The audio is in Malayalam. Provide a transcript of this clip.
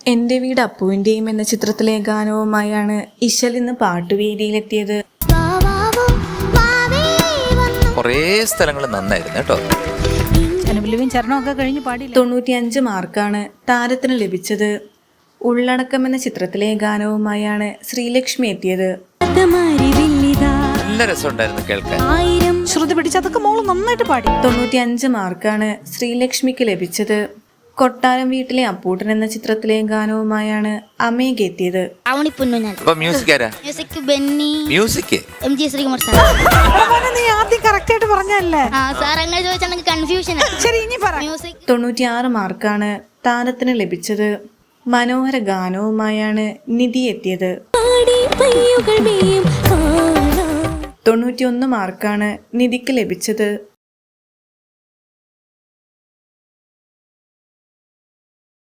എൻ്റെ വീട് അപ്പുവിൻ്റെയും എന്ന ചിത്രത്തിലെ ഗാനവുമായാണ് ഇശൽ ഇന്ന് പാട്ടുവേദിയിലെത്തിയത്. കുറേ സ്ഥലങ്ങൾ നന്നായിരുന്നു കേട്ടോ. 95 മാർക്കാണ് താരത്തിന് ലഭിച്ചത്. ഉള്ളടക്കം എന്ന ചിത്രത്തിലെ ഗാനവുമായാണ് ശ്രീലക്ഷ്മി എത്തിയത്. നല്ല രസമുണ്ടായിരുന്നു കേൾക്കാൻ. ശ്രുതി പിടിച്ചതൊക്കെ മോള് നന്നായിട്ട് പാടി. 95 മാർക്കാണ് ശ്രീലക്ഷ്മിക്ക് ലഭിച്ചത്. കൊട്ടാരം വീട്ടിലെ അപ്പൂട്ടൻ എന്ന ചിത്രത്തിലെ ഗാനവുമായാണ് അമേഘ എത്തിയത്. നീ ആദ്യം കറക്റ്റ് ആയിട്ട് പറഞ്ഞല്ലേ. 96 മാർക്കാണ് താരത്തിന് ലഭിച്ചത്. മനോഹര ഗാനവുമായാണ് നിധി എത്തിയത്. 91 മാർക്കാണ് നിധിക്ക് ലഭിച്ചത്.